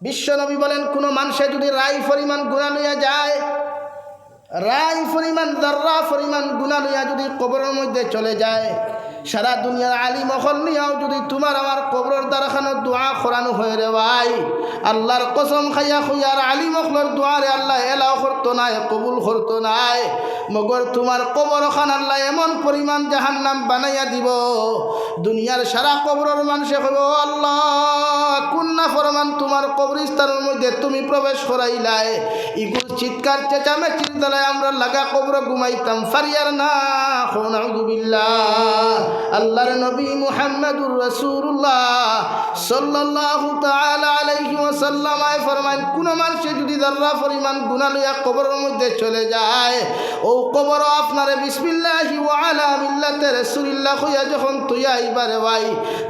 বিশ্বনবী বলেন, কোনো মানুষে যদি রাই পরিমাণ গুনাহ লইয়া যায়, রাই পরিমাণ দাররা পরিমাণ গুনাহ লইয়া যদি কবরের মধ্যে চলে যায়, সারা দুনিয়ার আলিম মহল নিয়াও যদি তোমার আমার কবরের দ্বারাখানো দোয়া করানো হয়ে রে ভাই, আল্লাহর কসম খাইয়া খুইয়ার আলিম মহলের দোয়ারে আল্লাহ এলাও করতো নাই, কবুল করতো নাই। মগর তোমার কবর খান আল্লাহ এমন পরিমাণ জাহান্নাম বানাইয়া দিব, দুনিয়ার সারা কবরের মানুষে কইব, আল্লাহ কোন নাফরমান তোমার কবরস্থানের মধ্যে তুমি প্রবেশ করাইলাই। ইগুর চিৎকার চেঁচামেচির দ্বারায় আমরা লাগা কবর ঘুমাইতাম ফারিয়ার না। নাউযুবিল্লাহ। আল্লাহর নবী মুহাম্মদুর রাসূলুল্লাহ সাল্লাল্লাহু তাআলা আলাইহি ওয়াসাল্লাম ফরমান, কোন মানুষ যদি যারা পরিমাণ গুনাহ লইয়া কবরের মধ্যে চলে যায়, ও কবর আপনারে বিসমিল্লাহি ওয়া আলা মিল্লাতি রাসূলিল্লাহ কইয়া যখন তুই আইবারে ভাই,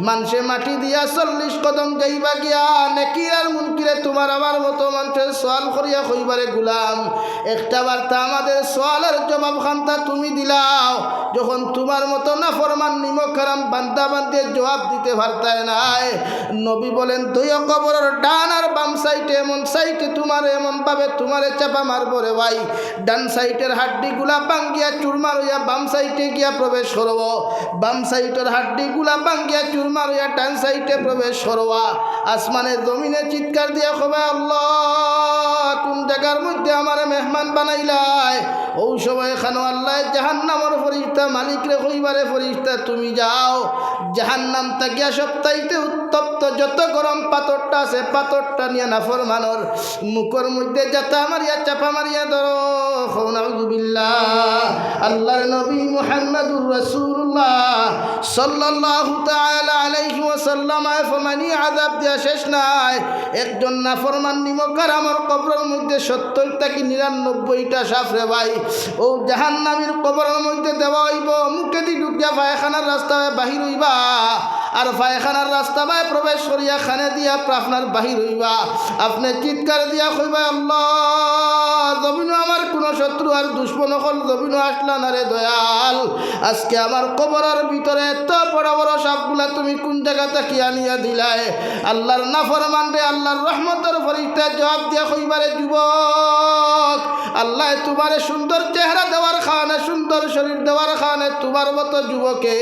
মানুষে মাটি দিয়া 40 কদম যাইবা গিয়া নেকির আর মুনকিরে তোমার আমার মতো মানুষের সওয়াল করিয়া কইবারে গোলাম, একটা বার্তা আমাদের সওয়ালের জবাব খান্তা তুমি দিলাও, যখন তোমার মতো নাফরমান নিমক হারাম বান্দা বান্দির জবাব দিতে পারতায় নাই। নবী বলেন, তুই কবরের ডান আর বাম সাইডে এমন সাইডে তোমার এমন ভাবে তোমারে চাপা মারবো রে ভাই, ডান সাইডের হাড্ডিগুলা ভাঙ্গিয়া চুরমার হইয়া বাম সাইডে গিয়া প্রবেশ করব, বাম সাইডের হাড্ডিগুলা ভাঙ্গিয়া চুরমার হইয়া ডান সাইডে প্রবেশ করবা। আসমানের জমিনে চিৎকার দিয়া কবে, আল্লাহ কোন জায়গার মধ্যে আমার মেহমান বানাইলাই। ও সময় এখানে আল্লাহ জাহান্নামের ফরিস্তা মালিকরে কইবারে, ফরিস্তা তুমি যাও জাহান্নাম তাকিয়া সপ্তাহিতে উত্তপ্ত যত গরম পাথরটা আছে পাথরটা নিয়ে নাফরমানের মুখের মধ্যে জাতা মারিয়া চাপা মারিয়া ধরো। নাউযুবিল্লাহ। আল্লাহর নবী মুহাম্মদুর রাসূলুল্লাহ সাল্লাল্লাহু তাআলা আলাইহি ওয়াসাল্লাম ফরমানি, আযাব দিয়া শেষ নাই। একজন নাফরমান নিমকার আমার কবরের মধ্যে 70 থেকে 99টা সাপ রে ভাই, ও জাহান্নামীর কবরের মধ্যে দেওয়া হইব। মুখে দি ঢুকিয়া পায়খানার রাস্তায় বাহির হইবা, আর পায়খানার রাস্তা বাই প্রবেশ করিয়া খানে দিয়া আপনার বাহির হইবা। আপনি চিৎকার দিয়া কইবা, আল্লাহ জমিনও আমার কোনো শত্রু আর দুশ্মন হল জমিনও আসলা না রে দয়াল, আজকে আমার কবরের ভিতরে এত বড় বড় সাপগুলা তুমি কোন জায়গা থেকে আনিয়া দিলাই। আল্লাহর নাফরমান রে আল্লাহর রহমতের ফরিস্তা জবাব দিয়া কইবারে, যুবক আল্লাহ তোমারে সুন্দর চেহারা দেওয়ার খানে, সুন্দর শরীর দেওয়ার খানে তোমার মতো যুবকে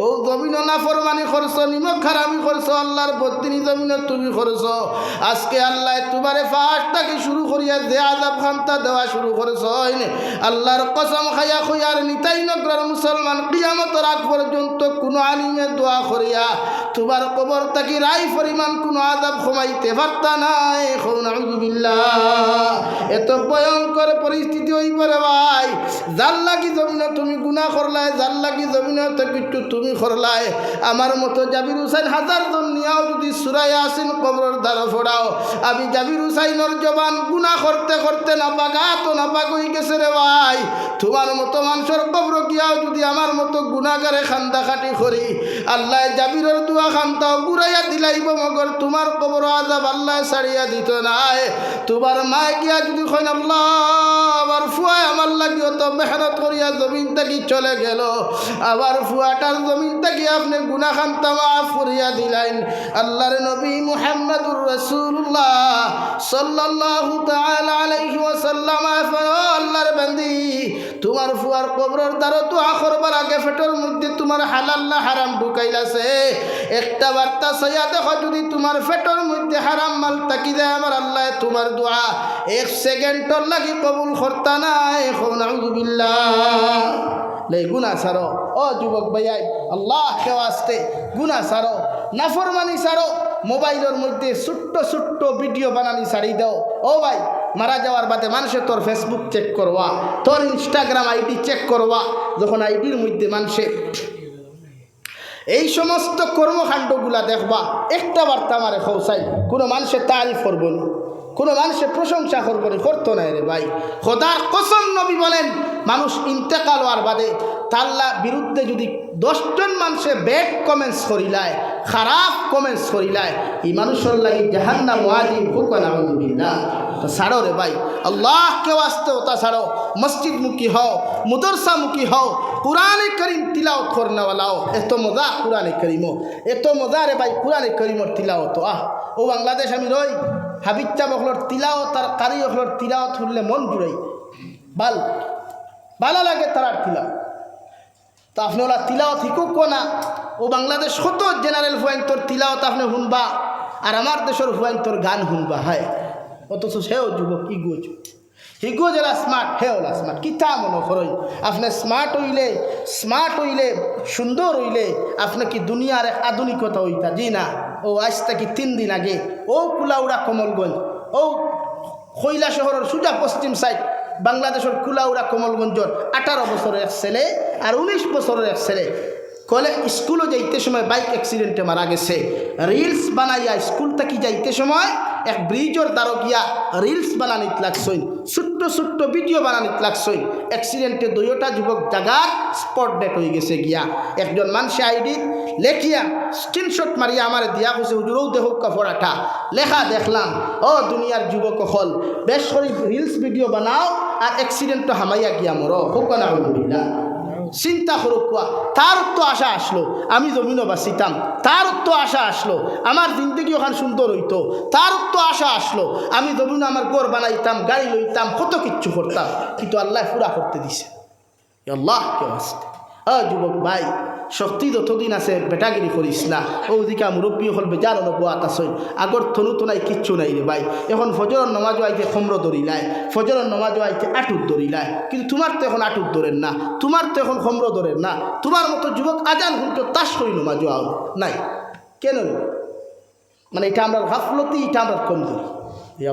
ও জমিন নাফরমানি করছো, নিমক হারামি করছো, আল্লাহর বদ্দিনী জমিন তুমি করছো। আজকে আল্লাহ তোমারে ফাঁস থেকে শুরু করিয়া যে আযাব খান্তা দেওয়া শুরু করছো, আল্লাহর কসম খাইয়া খুইয়ার নিতাই নগরের মুসলমান কিয়ামতের আগ পর্যন্ত কোনো আলিমে দোয়া করিয়া তোমার কবর থেকে রাই পরিমাণ কোনো আযাব কমাইতে পারতা নাই। নাউযুবিল্লাহ। এত ভয়ঙ্কর পরিস্থিতি হই পড়ে ভাই, যার লাগি জমিন তুমি গুনাহ করলাই, যার লাগি জমিন তো কিছু তুমি করলাই। আমার মতো জাবির হুসাইন 1000 জন নিয়াও যদি সূরা ইয়াসিন কবরের দ্বারা ফোড়াও, আমি জাবির হুসাইনের জবান গুনাহ করতে করতে নাপাকা তো নাপাক হয়ে গেছে রে ভাই। তোমার মতো মানুষের কবর গিয়াও যদি আমার মতো গুনাহগারে খান্দা খাটি করি, আল্লাহ জাবিরের দোয়া খান্তাও ঘুরাইয়া দিলাইব, মগর তোমার কবর আযাব আল্লাহ ছাড়িয়া দিত নাই। তোমার মা গিয়া যদি কইন, আল্লাহ আমার ফুয়া আমার লাগিও তো মেহনত করিয়া জমিন থেকে চলে গেল, আবার ফুয়াটার জমিন থেকে আপনি গুনাহ খান্তা মাফ করিয়া দিলেন। আল্লাহর নবী মুহাম্মদুর রাসূলুল্লাহ সাল্লাল্লাহু তাআলা আলাইহি ওয়াসাল্লাম, আল্লাহর বান্দি তোমার ফুয়ার কবরের দ্বারা তো করবার আগে পেটের মধ্যে তোমার হালাল না হারাম ঢুকাইলাছে, একটা বার্তা ছায়া দেখো, যদি তোমার পেটের মধ্যে হারাম মাল তাকি যায় আমার আল্লাহ তোমার দোয়া 1 সেকেন্ডর লাগি কবুল করতা নাই। নাউযুবিল্লাহ। লে গুনাহ ছাড়ো ও যুবক ভাইয়াই, আল্লাহ কেউ আসতে গুনাহ ছাড়ো, নাফরমানি ছাড়ো, মোবাইলের মধ্যে ছোট্ট ছোট্ট ভিডিও বানানি ছাড়ি দাও। ও ভাই, মারা যাওয়ার বাদে মানুষে তোর ফেসবুক চেক করবা, তোর ইনস্টাগ্রাম আইডি চেক করবা, যখন আইডির মধ্যে মানুষে এই সমস্ত কর্মকাণ্ডগুলা দেখবা, একটা বার্তা আমারে খৌসাই, কোনো মানুষের তারিফ করবো না, কোনো মানুষের প্রশংসা করবো না, করতো না রে ভাই। খোদার কসম নবী বলেন, মানুষ ইন্তেকাল হওয়ার বাদে তাল্লা বিরুদ্ধে যদি 10 জন মানুষে ব্যাড কমেন্টস করিলায়, খারাপ কমেন্টস করিলায়, এই মানুষের লাগি জাহান্নাম ওয়াজিব হুক নাউযুবিল্লাহ। তো ছাড়ো রে ভাই, আল্লাহ কেউ আসতে ওটা ছাড়ো, মসজিদমুখী হও, মুদরসামুখী হও, কুরআনে করিম তিলাওয়াত করনেওয়ালা হও। এত মজা কুরআনে করিমও, এত মজা রে ভাই কুরআনে করিমর তিলাওয়াত। ও বাংলাদেশ আমি রই হাবিচ্চা বখলর তিলাওয়াত আর কারি অখলর তিলাওয়াত শুনলে মন জুড়াই ভালো লাগে তারার তিলাওয়াত। তো আপনি ওরা তিলাওয়াত শিকুক না, ও বাংলাদেশ কত জেনারেল হুয়াইন্তর তিলাওয়াত আপনি শুনবা আর আমার দেশের হুয়াইন্তর গান শুনবা, হয় অথচ সেও যুবক হিগো যারা স্মার্ট হে ওলা স্মার্ট কিতা মনে করেন আপনি স্মার্ট হইলে সুন্দর হইলে আপনি কি দুনিয়ার এক আধুনিকতা হইতা জি না। ও আজ থেকে 3 দিন আগে ও কুলাউড়া কমলগঞ্জ ও কৈলা শহরের সোজা পশ্চিম সাইড বাংলাদেশের কুলাউড়া কমলগঞ্জর 18 বছরের এক ছেলে আর 19 বছরের এক ছেলে স্কুলে যাইতে সময় বাইক অ্যাক্সিডেন্টে মারা গেছে। রিলস বানাইয়া স্কুল থেকে যাইতে সময় এক ব্রিজের দ্বারা গিয়া রিলস বানানিত লাগছই, ছোট্ট ভিডিও বানানিত লাগছই। অ্যাক্সিডেন্টে 2টা যুবক জায়গার স্পট ডেট হয়ে গেছে গিয়া। একজন মানুষে আইডি লেখিয়া স্ক্রিনশট মারিয়া আমার দিয়া হয়েছে হুজুরও দেখুক কাপড়াটা লেখা দেখলাম ও দুনিয়ার যুবক হল বেশ করে রিলস ভিডিও বানাও আর অ্যাক্সিডেন্টটা হামাইয়া গিয়া মরো হোক না আলহামদুলিল্লাহ। চিন্তা করুক কোয়া তার তো আশা আসলো আমি জমিনও বাঁচিতাম, তার তো আশা আসলো আমার জিন্দগি ওখান সুন্দর হইতো, তার তো আশা আসলো আমি জমিন আমার ঘর বানাইতাম গাড়ি লইতাম কত কিচ্ছু করতাম, কিন্তু আল্লাহ পুরা করতে দিছে। আল্লাহ কেউ আসতে যুবক ভাই শক্তি যতদিন আছে বেটাগিরি করিস না। ওদিকে মুরব্বী হল বেজার অনুবাত আসই আগর থনু তো নাই কিচ্ছু নাই রে ভাই। এখন ফজরের নমাজও আইতে খমর দরিলায়, ফজরের নমাজও আইতে আটুর দরিলায়, কিন্তু তোমার তো এখন আটুর ধরেন না, তোমার তো এখন খমর ধরেন না। তোমার মতো যুবক আজান হুলটো তাস করি নমাজও আও নাই কেন? মানে এটা আমরা গাফলতি, এটা আমরা কমজোরি।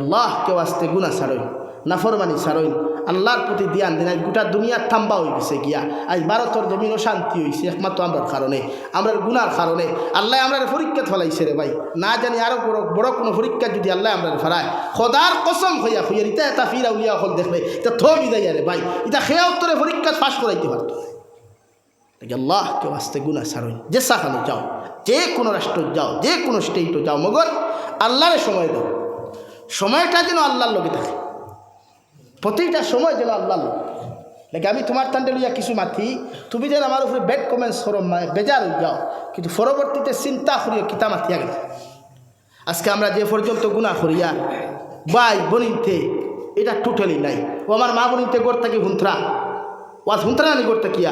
আল্লাহ কেউ আসতে গুণা ছাড়ই নাফরমানি ছাড়ই আল্লাহর প্রতি ধ্যান দিন। আজ গোটা দুনিয়ার থাম্বা হয়ে গেছে গিয়া, আজ ভারতের জমিনও শান্তি হয়েছে একমাত্র আমরার কারণে, আমরার গুনার কারণে। আল্লাহ আমরা পরীক্ষা ফলাইছে রে ভাই, না জানি আরও বড় কোনো পরীক্ষা যদি আল্লাহ আমরা ফেরায় খোদার কসম হইয়া ইতা এটা ফিরা উলিয়া হল দেখলে এটা থবি যাই রে ভাই, এটা খেয়ে উত্তরে পরীক্ষা পাশ করাইতে পারত। আল্লাহ কেউ আসতে গুণা ছাড়ই যে সাখানে যাও, যে কোনো রাষ্ট্র যাও, যে কোনো স্টেটও যাও, মগর আল্লাহরে সময় দাও, সময়টা যেন আল্লাহর লগে থাকে, প্রতিটা সময় যেন আল্লাহ লাগে। আমি তোমার তান্ডে লইয়া কিছু মাথি, তুমি যেন আমার উপরে ব্যাড কমেন্টস করো বেজার হয়ে যাও, কিন্তু পরবর্তীতে চিন্তা করিও কিতা মাথিয়া গেছে। আজকে আমরা যে পর্যন্ত গুণা করিয়া ভাই বনিতে এটা টোটালি নাই। ও আমার মা বনিতে গোর থাকি হুন্ত্রা ওয়াজ হুন্ত্রা নানি গোর থাকিয়া,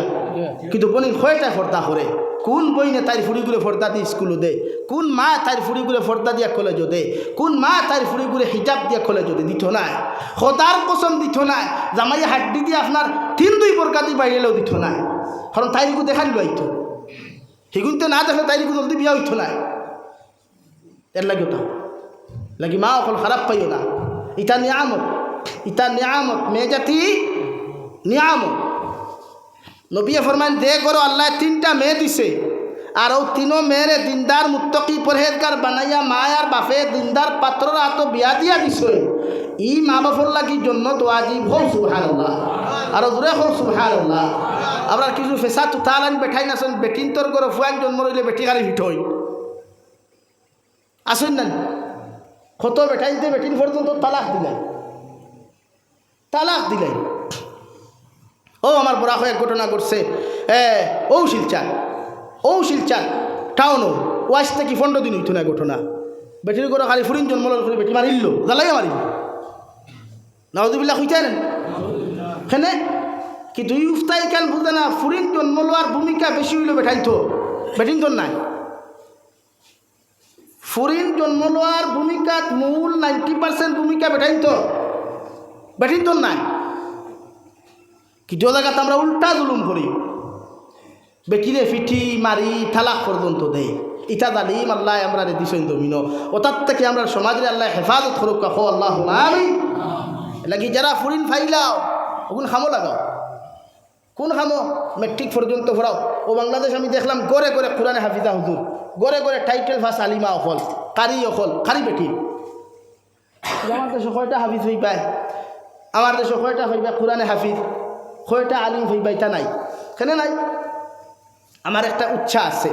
কিন্তু বনিন কয়টা ফর্দা করে, কোন বইনে তাই ফুড়িগুলো ফর্দা দিয়ে স্কুলে দে, কোন মা তাই ফুড়িগুলো ফর্দা দিয়া কলেজও দে, কোন মা তাই ফুড়িগুলো হিজাব দিয়া কলেজও দে, দিত নাই খোদার কসম দিত নাই। জামাইয়া হাড্ডি দিয়ে আপনার 3-2 বরকা দিয়ে বাইরেলেও দিত নাই, কারণ তাইরিকু দেখাই লইতো, সেগুনতে না দেখলে তাইরিকু জলদি বিয়া হইতো নাই। এর লাগে ওটা লাগি মা অকল খারাপ পাইও না, ইটা নিয়ামত মেয়ে জাতি নিয়ামত। নবী ফরমান দে করো আল্লাহ 3টা মেয়ে দিছে, আর ও 3 মেয়েরে দিনদার মুত্তকি পরহেজগার বানাইয়া মায়ার বাপে দিনদার পাত্ররা তো বিয়া দিয়া দিছে। ই মা বাপর লাগি জন্য তো আজিব হোক সুবহানাল্লাহ, আর জোরে হোক সুবহানাল্লাহ। আবার কিছু ফেসা তুতালান বেঠাই নাছেন, বেটিন তোর করে ফুয়ান জন্ম রইলে বেটি গাড়ি হিটই আসুন না, কত বেঠাই দিতে বেটিন পর্যন্ত তালাক দিলাই। ও আমার বড়া হয়ে ঘটনা ঘটছে ও শিলচার টাউনও ওয়াইস থেকে 15 দিন হইতো না ঘটনা। বেটির করে খালি ফুরিন জন্মল করে বেটি মারিল জ্বালাইয়া মারিল নাউজুবিল্লাহ হইতে নেন এখানে কি 2 উফতাই কেন বুঝে না। ফুরিন জন্মলোয়ার ভূমিকা বেশি হইল বেঠাইতো, বেটিন তো নাই। ফুরিন জন্মলোয়ার ভূমিকা মূল 90% ভূমিকা বেঠাইতো, বেটিন তো নাই। কিছু জায়গাতে আমরা উল্টা জুলুম করি, বেটিরে ফিটি মারি তালাক পর্যন্ত দেই। ইটা জালিম আল্লাহ আমরা দিছেন জমিন, ওটার থেকে আমরা সমাজে আল্লাহ হেফাজত করুক কাকো আল্লাহ আমি লাগি। যারা ফুরিন ফাইলাও ওগুন খামো লাগাও, কোন খামো মেট্রিক পর্যন্ত পড়াও। ও বাংলাদেশ আমি দেখলাম গড়ে গড়ে কোরআনে হাফিজা হুজুর, গড়ে গড়ে টাইটেল ফাস আলিমা অকল কারি বেটি। আমার দেশে কয়টা হাফিজ হই পায়, আমার দেশে কয়টা হইবা কোরআনে হাফিজ, কয়টা আলিম হইবা এটা নাই, কেন নাই? আমার একটা উচ্ছা আছে,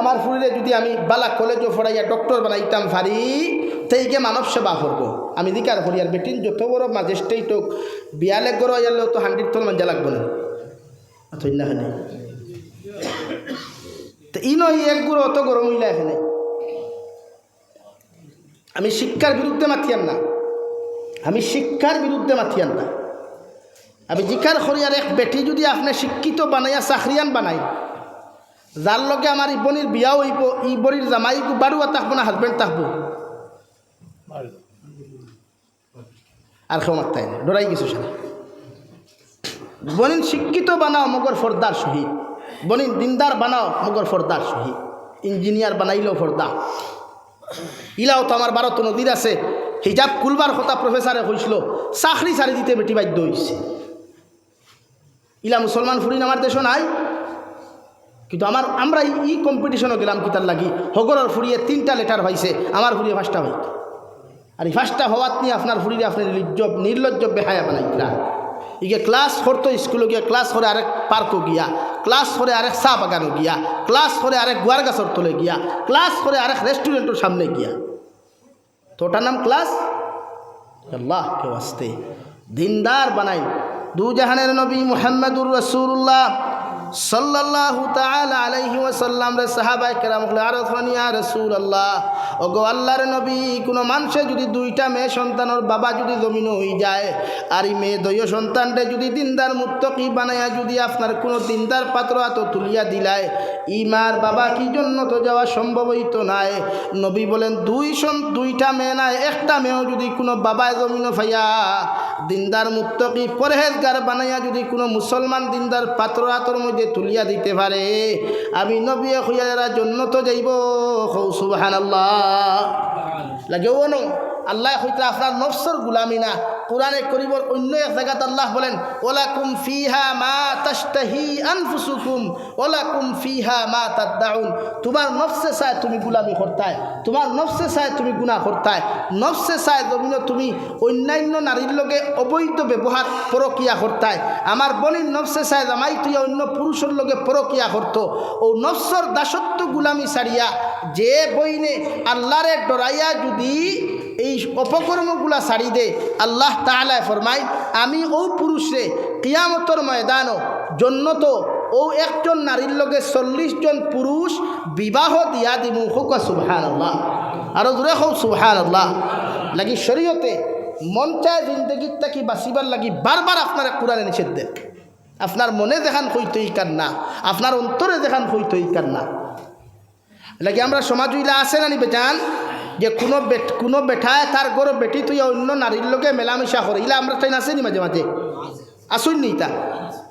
আমার ফুরিলে যদি আমি বালা কলেজও পড়াইয়া ডক্টর বানাইতাম পারি, তাইকে মানব সেবা করবো আমি দিকার করি। আর বেটিন যত বড় মাঝেস্টেই তো বিয়ালে গড় আইলেও তো 100 তল মাঞ্জা লাগবো না, না তো ইনো এক গুঁড়ো অত গরম হইলা এখানে আমি শিক্ষার বিরুদ্ধে মাথিয়ান না, আমি শিক্ষার বিরুদ্ধে মাথিয়ান না। আমি জিকার করি আর এক বেটি যদি আপনি শিক্ষিত বানাইয়া চাকরিয়ান বানাই, যার লগে আমার ইবনির বিয়াও হইব, ইবনির জামাই বাড়ুয়া থাকবো না হাজবেন্ড থাকবো, আর কেউ মারতাই না, ডরাই গেছো সারা। বনিন শিক্ষিত বানাও মগর ফর্দার শহীদ, বনিন দিনদার বানাও মগর ফর্দার শহীদ। ইঞ্জিনিয়ার বানাইলেও ফর্দা। ইলাও তো আমার ভারত নদীর আছে, হিজাব খুলবার কথা প্রফেসরে কইছিল, চাকরি ছাড়ি দিতে বেটি বাধ্য হয়েছে। ইলা মুসলমান ফুরিন আমার দেশও নাই, কিন্তু আমরা ই কম্পিটিশনও গেলাম কিতার লাগি। হগরের ফুরিয়ে 3টা লেটার পাইছে, আমার ফুরিয়ে 5টা হইত। আর এই 5টা হওয়াত নিয়ে আপনার ফুরিয়ে আপনার নির্লজ্জ বেহায়া বানাইতরা। ইগে ক্লাস করতো স্কুলে গিয়া, ক্লাস করে আরেক পার্কও গিয়া, ক্লাস করে আরেক চা বাগানও গিয়া, ক্লাস করে আরেক গুয়ার গাছর তলে গিয়া, ক্লাস করে আরেক রেস্টুরেন্টের সামনে গিয়া। তো ওটার নাম ক্লাস? আল্লাহ কে ওয়াস্তে দিনদার বানাই। দু জাহানের নবী মুহাম্মদুর রাসূলুল্লাহ সাল্লাল্লাহু তাআলা আলাইহি ওয়াসাল্লাম রে সাহাবায়ে কেরাম বলে, আর ইয়া রাসূলুল্লাহ, ওগো আল্লাহর নবী, কোনো মানুষে যদি 2টা মেয়ে সন্তানের বাবা যদি জমিন হয়ে যায়, আর এই মেয়ে দয় সন্তানটা যদি দিনদার মুত্তাকি বানায়া যদি আপনার কোনো দিনদার পাত্র হাতে তুলিয়া দিলায়, ইমার বাবা কি জন্য তো যাওয়া সম্ভব হইতো নাই। নবী বলেন 2টা মেয়ে নাই, একটা মেয়েও যদি কোনো বাবায় জমিন ফাইয়া দিনদার মুত্তাকি পরহেজগার বানাইয়া যদি কোনো মুসলমান দিনদার পাত্র হাতের মধ্যে তুলিয়া দিতে পারে, আমি নবী খুইয়ারা জন্য তো যাইব। সুবহানাল্লাহ লাগে ও নো আল্লাহ হইতে আপনার নফসর গুলামি না। কোরআনে করিবর অন্য এক জায়গাতে আল্লাহ বলেন, ওয়ালাকুম ফিহা মা তাশতাহি আনফুসুকুম ওয়ালাকুম ফিহা মা তাদউন। তোমার নফসে চায় তুমি গুলামি করতায়, তোমার নফসে চায় তুমি গুনাহ করতায়, নফসে চায় জমিন তুমি অন্যান্য নারীর লগে অবৈধ ব্যবহার পরকিয়া করতায়। আমার বনির নফসে চায় জামাই তুই অন্য পুরুষের লগে পরকিয়া করত। ও নফসর দাসত্ব গুলামি ছাড়িয়া যে বইনে আল্লাহরে ডরাইয়া যদি এই অপকর্মগুলা ছাড়ি দে, আল্লাহ তাআলা ফরমায় আমি ও পুরুষে কিয়ামতের ময়দানও জন্নত ও একজন নারীর লগে 40 জন পুরুষ বিবাহ দিয়া দিমু। হোক সুবহানাল্লাহ, আরো জোরে হোক সুবহানাল্লাহ। লাগি শরীয়তে মন চায় জিন্দগির তাকি বাঁচিবার লাগি বারবার আপনার কোরআনে নিষেধ দেন। আপনার মনে দেখান হইতই কান না, আপনার অন্তরে দেখান হইতই কান না। লাগি আমরা সমাজ হইলা আছে না নি বেচান, যে কোনো বেঠায় তার গরো বেটি তুই অন্য নারীর লোকে মেলামেশা করে, ইলা আমরা টাইন আসেনি মাঝে মাঝে আসুন নি তা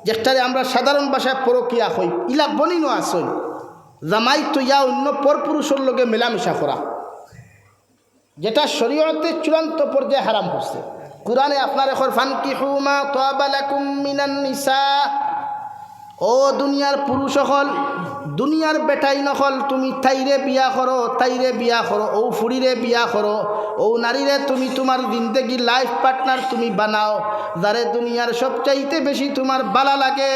যেটারে আমরা সাধারণ ভাষায় পরকিয়া হই, ইলা বনিনো আসুন জামাই তুইয়া অন্য পরপুরুষের লোকে মেলামেশা করা, যেটা শরীয়তে চূড়ান্ত পর্যায়ে হারাম করছে। কুরআনে আপনার এখন ফানকিহু মা তাবা লাকুম মিনান নিসা, ও দুনিয়ার পুরুষ হল, দুনিয়ার বেটাই নকল, তুমি তাইরে বিয়া করো, তাইরে বিয়া করো, ও ফুড়িরে বিয়া করো, ও নারীরে তুমি তোমার জিন্দেগির লাইফ পার্টনার তুমি বানাও, যারে দুনিয়ার সবচাইতে বেশি তোমার বালা লাগে।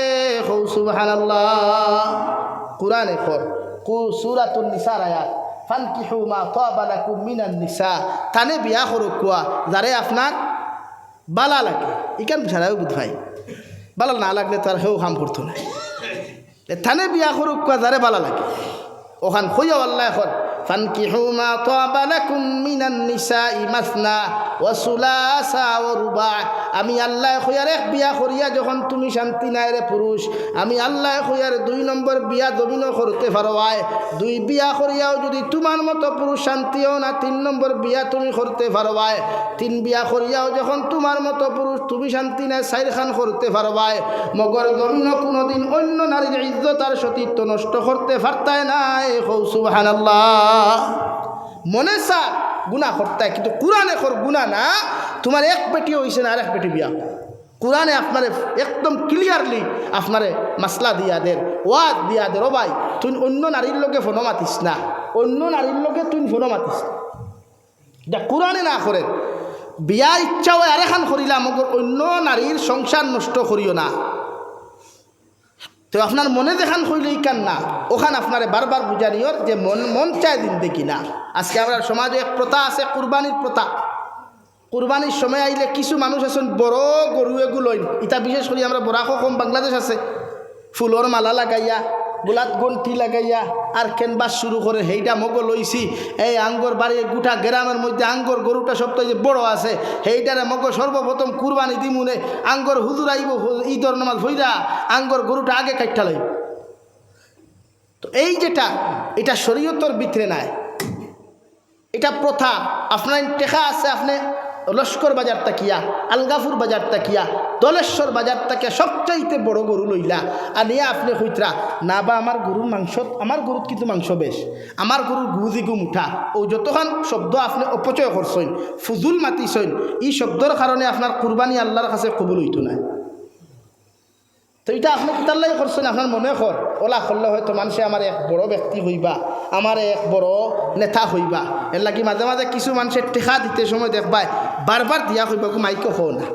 হৌ সুবহানাল্লাহ। কুরআনে কর সূরাতুন নিসার আয়াত, ফানকিহু মা তাবা লাকুম মিনান নিসা, তানে বিয়া করো কুয়া যারে আপনার বালা লাগে। ইকান ছাড়াও বুধ ভাই বালা না লাগলে তার হেউ হাম করতো না, থানে বিয়া করুক যারে বালা লাগে ওখান হইয়া আল্লাহ এখন ফানকিহু মা তাবা লাকুম মিনান নিসাই মাসনা ওয়া সুলাসা ওয়া রুবা। আমি আল্লাহ হইয়ার এক বিয়া করিয়া যখন তুমি শান্তি নাই রে পুরুষ, আমি আল্লাহ হইয়ার 2 নম্বর বিয়া জমিনও করতে পারো। 2 বিয়া করিয়াও যদি তোমার মতো পুরুষ শান্তিও না, 3 নম্বর বিয়া তুমি করতে পারো। 3 বিয়া করিয়াও যখন তোমার মতো পুরুষ তুমি শান্তি নাই 4 খান করতে পারো। মগর জমিনও কোনোদিন অন্য নারীর ইজ্জত আর সতীত্ব নষ্ট করতে পারতায় নাই। সুবহানাল্লাহ। মনে চা গুণা করতে, কিন্তু কোরআনে কর গুণা না। তোমার এক বেটি হয়েছে না আর এক বেটি বিয়া, কোরআনে আপনারে একদম ক্লিয়ারলি আপনারে মাসলা দিয়া দেন, ওয়াজ দিয়া দেন, ও ভাই তুই অন্য নারীর লোকে ফোনো মাতিস না, অন্য নারীর লোকে তুই ফোনো মাতিস না, এটা কোরআনে না করে। বিয়া ইচ্ছা হয় আর এখান করিলাম, অন্য নারীর সংসার নষ্ট করিও না। তো আপনার মনে দেখান হইলেই কান না, ওখান আপনারে বারবার বুঝানিওর যে মন চায় দিন দেখি না। আজকে আমরা সমাজে এক প্রথা আছে, কুরবানির প্রথা। কুরবানির সময় আইলে কিছু মানুষ আছেন বড় গরু এগুলো, এটা বিশেষ করে আমরা বরাকো কম বাংলাদেশ আছে, ফুলর মালা লাগাইয়া গোলাত গন্টি লাগাইয়া আর কেনবাস শুরু করে সেইটা মগো লইছি এই আঙ্গর বাড়ি গোটা গ্রামের মধ্যে আঙ্গর গরুটা সবথেকে বড় আছে সেইটারে মগো সর্বপ্রথম কুরবানি দিমুনে আঙ্গর হুজুর আইব ঈদর নামাজ হইরা আঙ্গর গরুটা আগে কাটটা লই। তো এই যেটা এটা শরীয়তর ভিতরে নাই, এটা প্রথা। আপনার টেকা আছে, আপনি লস্কর বাজার তাকিয়া, আলগাফুর বাজার তাকিয়া, দলেশ্বর বাজার তাকিয়া সবচাইতে বড় গরু লইলা আর নিয়ে আপনি কইতরা না বা আমার গরুর মাংস, আমার গরুর কিন্তু মাংস বেশ, আমার গরুর গুজিগু মুঠা, ও যতক্ষণ শব্দ আপনি অপচয় করছেন, ফুজুল মাতিছেন, এই শব্দর কারণে আপনার কুরবানি আল্লাহর কাছে কবুল হইতো না। তো এটা আপনি কিতাল্লাই করছেন, আপনার মনে কর ওলা করলে হয়তো মানুষে আমার এক বড় ব্যক্তি হইবা, আমার এক বড় নেতা হইবা, এর লাগি মাঝে মাঝে কিছু মানুষের টেকা দিতে সময় দেখবাই বারবার দিয়া হইবা মাইকে হো না,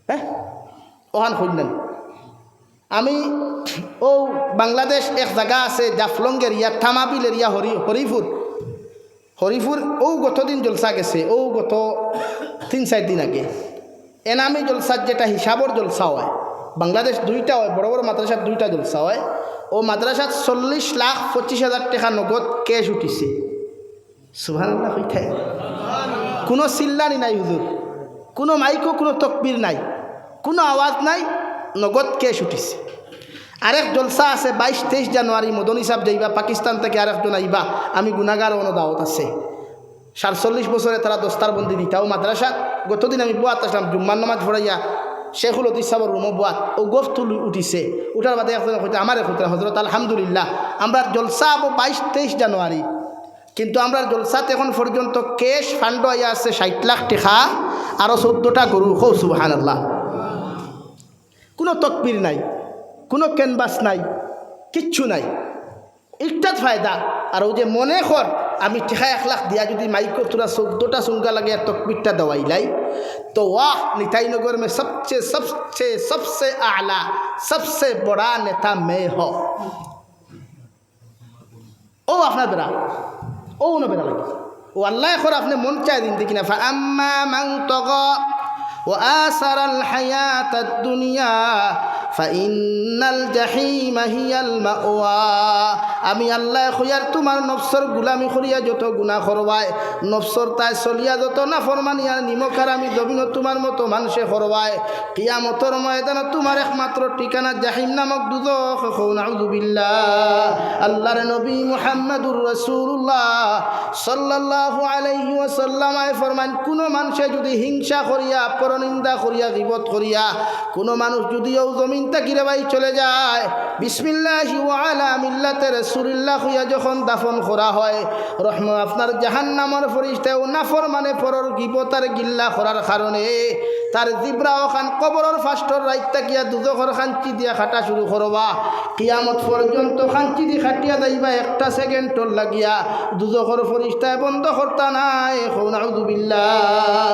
হ্যাঁ ওখান হইলেন। আমি ও বাংলাদেশ এক জায়গা আছে জাফলং এরিয়া, থামাবিল এরিয়া, হরিপুর ও গতদিন জলসা গেছে, ও গত 3-4 দিন আগে এনামি জলসার যেটা হিসাবর জলসা হয়, বাংলাদেশ 2টা হয়, বড় বড় মাদ্রাসার 2টা জলসা হয়। ও মাদ্রাসার 40,25,000 টাকা নগদ ক্যাশ উঠিছে। সুবহানাল্লাহ হইতে কোনো চিল্লানি নাই হুজুর, কোনো মাইকো, কোনো তকবির নাই, কোনো আওয়াজ নাই, নগদ ক্যাশ উঠিছে। আরেক জলসা আছে 22-23 জানুয়ারি, মদনী সাহেব যাইবা, পাকিস্তান থেকে আরেকজন আইবা, আমি গুনাগার অন দাওয়াত আছে। 47 বছরে তারা দস্তার বন্দি দিতাও মাদ্রাসা। গতদিন আমি বুয়াত আসলাম, জুম্মার নামাজ পড়াইয়া শেখুল অতি সাবর রুমো বুয়াত, ও গোফ তুল উঠিছে, উঠার বাদে একজন হইতে আমার হইতে হজরত আলহামদুলিল্লাহ আমরা জলসা আবো 22-23 জানুয়ারি, কিন্তু আমরা জলসাতে এখন পর্যন্ত ক্যাশ ফান্ড আইয়া আছে 60 লাখ টাকা, আরও 14টা গরু। হো সুবহানাল্লাহ। কোনো তকবির নাই, কোনো ক্যানভাস নাই, কিচ্ছু নাই, ইটাত ফায়দা। আর ও যে মনে কর আমি টেকা 1 লাখ দিয়া যদি মাইকো তোরা 14টা সুঙ্গা লাগে তকবিরটা দেওয়াইলাই, তো वाह निताईनगर में सबसे आला सबसे बड़ा नेता मैं हो। ও আপনার বেড়া, ও না বেড়া লাগে, ও আল্লাহ এখন আপনি মন চাই দিন দেখি না। ফাআম্মা মান তাগা ওয়া আসারাল হায়াতাদ দুনিয়া ফাইন্নাল জাহিমা হিয়াল মাওয়া। আমি আল্লাহ খুয়ার তোমার নফসর গুলামি করিয়া যত গুনাহ করবায়, নফসর তাই চলিয়া যত না ফরমানিয়া নিমকার আমি জমিন তোমার মতো মানুষে করবায়, কিয়ামতর ময়দানে তোমার একমাত্র ঠিকানা জাহিম নামক দুজখ। নাউযুবিল্লাহ। আল্লাহর নবী মুহাম্মদুর রাসূলুল্লাহ সাল্লাল্লাহু আলাইহি ওয়াসাল্লাম ফরমান, কোন মানুষে যদি হিংসা করিয়া, পরনিন্দা করিয়া, গীবত করিয়া কোন মানুষ যদিও জমিন তাকিরে ভাই চলে যায়, বিসমিল্লাহি ওয়া আলা মিল্লাতি রাসূলিল্লাহ হইয়া যখন দাফন করা হয়, আপনার জাহান্নামের ফেরেশতা ও নাফরমানে পরর গীবত আর গিল্লা করার কারণে তার জিবরা ওখান কবরের ফাস্টর রাইতা গিয়া দুজখর খাঞ্চি দিয়া খাটা শুরু করবা। কিয়ামত পর্যন্ত খাঞ্চি দি খাটিয়া যাইবা, 1টা সেকেন্ডর লাগিয়া দুজখর ফেরেশতায় বন্ধ করতা নাই। নাউযুবিল্লাহ।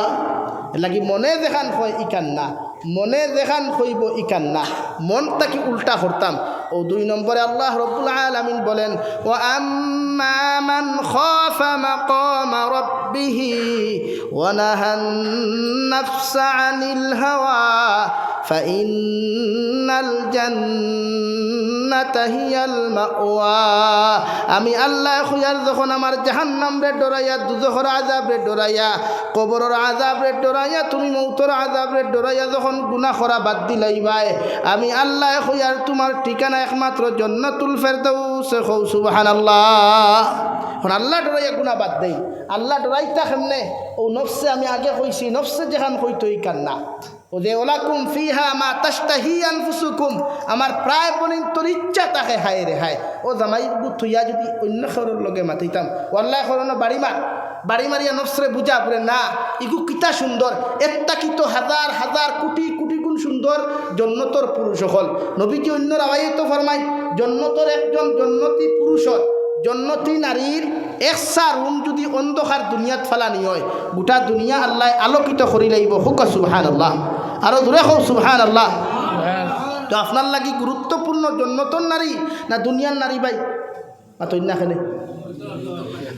লাগি মনে দেখান হয় ইকান না, মনে দেখান হইব ইকান না, মনটাকে উল্টা করতাম। ও 2 নম্বরে আল্লাহ রব্বুল আলামিন বলেন, ওয়া আম্মা মান খাফা মাকামা রাব্বিহি ওয়া নাহান নাফসা আনিল হাওয়া ফাইন্নাল জান্নাতা হিয়াল মাওয়া। আমি আল্লাহ খুয়ার যখন আমার জাহান্নাম রে ডরাইয়া, দুজখর আযাব রে ডরাইয়া, কবরের আযাব রে ডরাইয়া, তুমি মৌতর আযাব রে ডরাইয়া যখন গুনাহ করা বাদ দিলাইবাই, আমি আল্লাহ খুয়ার তোমার ঠিকানা একমাত্র জান্নাতুল ফেরদাউস। সুবহানাল্লাহ। এখন আল্লাহ ডরাইয়া গুনাহ বাদ দেই, আল্লাহ ডরাইতা কেমনে? ও নফসে আমি আগে কইছি, নফসে যেখান কইতো ই কান্না, ও যে ওলাকুম ফিহা মা তাশতাহি আনফুসুকুম, আমার প্রায় পরিণ তোর ইচ্ছা তাকে হায় রে হায়। ও জামাই বুথইয়া যদি অন্য খরর লগে মাতিতাম, ওয়াল্লাহ খরনো বাড়ি মারিয়া নফসরে বুঝা পড়ে না, ইগু কিতা সুন্দর, একটা কিতো হাজার হাজার কোটি কোটি গুণ সুন্দর জন্নতর পুরুষ হল। নবীজি অন্য রাওয়ায়ে তো ফরমাই, জন্নতর একজন জন্নতি পুরুষ, জন্নতি নারীর 1টা রুম যদি অন্ধকার দুনিয়াত ফালানি হয়, গোটা দুনিয়া আল্লাহ আলোকিত করি লাইব। হুক সুবহানাল্লাহ। আরো জোরে হোক সুবহানাল্লাহ। তো আপনার লাগি গুরুত্বপূর্ণ জন্নতর নারী না দুনিয়ার নারী? ভাই মাতই না খেলে,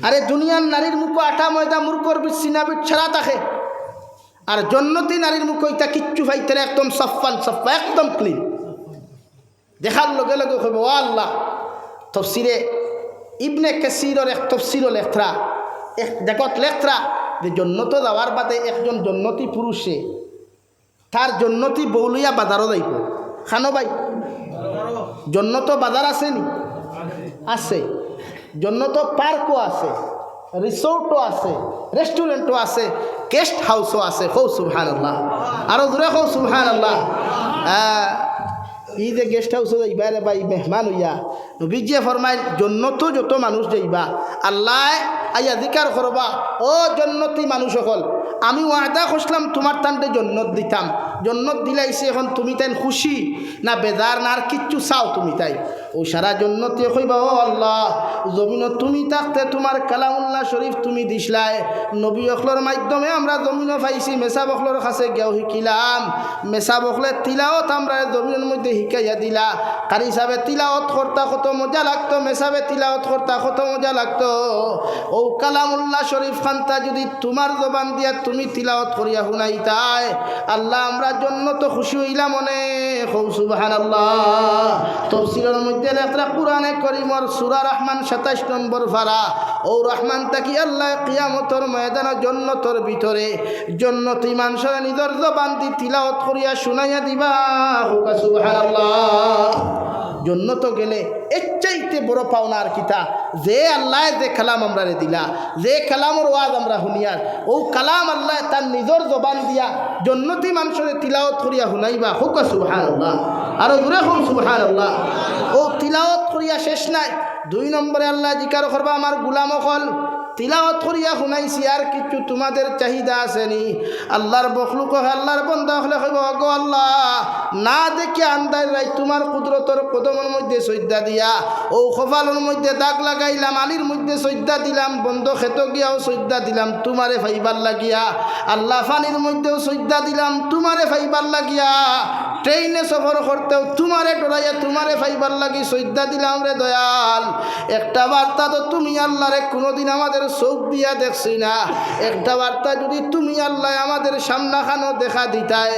আরে দুনিয়ার নারীর মুখ আটা ময়দা মূর্খর সিনাবিট ছাড়া থাকে, আর জন্নতি নারীর মুখ ইটা কিচ্ছু ভাইতে একদম সাফান সাফা, একদম ক্লিন। দেখার লগে লগে কইব ও আল্লাহ। তফসিরে ইবনে কাসিরের এক তফসিরও লেখরা এক দেখত লেখরা যে জন্নত যাওয়ার বাদে একজন জন্নতি পুরুষে তার জন্নতি বৌলিয়া বাজারও যাইব। খানো ভাই, জন্নত বাজার আছে নি? আছে। জন্নত পার্কও আছে, রিসোর্টও আছে, রেস্টুরেন্টও আছে, গেস্ট হাউসও আছে। খৌ সুবহানাল্লাহ, আরো দূরে খৌ সুবহানাল্লাহ। ই যে গেস্ট হাউসে যাইবা রে ভাই মেহমান হইয়া, নবীজিয়ে ফরমাইল জন্নত যত মানুষ যাইবা আল্লাহ আইয়া জিকার করবা, ও জন্নতি মানুষ সকল আমি ওয়াদা করছিলাম তোমার টানতে জন্নত দিতাম, জন্নত দিলাইছে, এখন তুমি তাই খুশি না বেজার না আর কিচ্ছু চাও তুমি তাই? ও সারা জন্নতি কইবা ও আল্লাহ জমিনত তুমি থাকতে তোমার কালামুল্লাহ শরীফ তুমি দিসলাই, নবী অখলর মাধ্যমে আমরা জমিনও পাইছি, মেসা বখলর কাছে গেও শিকিলাম, মেসা বখলে তিলাওত আমরা জমিনের মধ্যে শিকাইয়া দিলা, কারি সাহেবে তিলাওত করতা কত মজা লাগতো, মেসাবে তিলাওত করতা কত মজা লাগতো। ও কালামুল্লাহ শরীফ খান্তা যদি তোমার জবান দিয়া তুমি তিলাওত করিয়া শুনাইতাই আল্লাহ আমরা জন্য তো খুশি হইলাম অনেক। সুবহানাল্লাহ। তাফসীরের মধ্যে লেখা কুরআনে কারীমের সূরা রহমান 27 নম্বর পারা, ও রহমান তাকি আল্লাহ কিয়ামতের ময়দানে জান্নাতের ভিতরে জান্নাতি মানুষের নিজের জবান দিয়ে তিলাওত করিয়া শুনাইয়া দিবা। সুবহানাল্লাহ। জন্নত গেলে এর চাইতে বড় পাওনা আর কিতা, যে আল্লাহ যে কালাম আমরা দিলা, যে কালামর ওয়াজ আমরা শুনিয়ার, ও কালাম আল্লাহ তার নিজের জবান দিয়া জন্নতি মানুষের তিলাওত করিয়া শুনাইবা। হুক সুবহানাল্লাহ, আরো দূরে হুক সুবহানাল্লাহ। ও তিলাওত করিয়া শেষ নাই, 2 নম্বরে আল্লাহ জিকার করবা আমার গুলাম হল তিলাওয়াত করিয়া শুনাইছি আর কিছু তোমাদের চাহিদা আসেনি? আল্লাহর বখলুক আল্লাহর বন্ধা হলে কইব গো আল্লাহ না দেখি আন্দাজ রাই তোমার কুদরতর কদমের মধ্যে সজ্জা দিয়া, ও কপালের মধ্যে দাগ লাগাইলাম, আলির মধ্যে সজ্জা দিলাম, বন্ধ খেত গিয়াও সজ্জা দিলাম তোমারে ফাইবার লাগিয়া, আল্লাহ ফানির মধ্যেও সজ্জা দিলাম তোমারে ফাইবার লাগিয়া, ট্রেনে সফর করতেও তোমারে ডরাইয়া তোমারে ফাইবার লাগি সজ্জা দিলাম রে দয়াল। একটা বার্তা তো তুমি আল্লাহরে কোনোদিন আমাদের চোখ দিয়া দেখছি না, একটা বার্তা যদি তুমি আল্লাহ আমাদের সামনাখানো দেখা দিতাই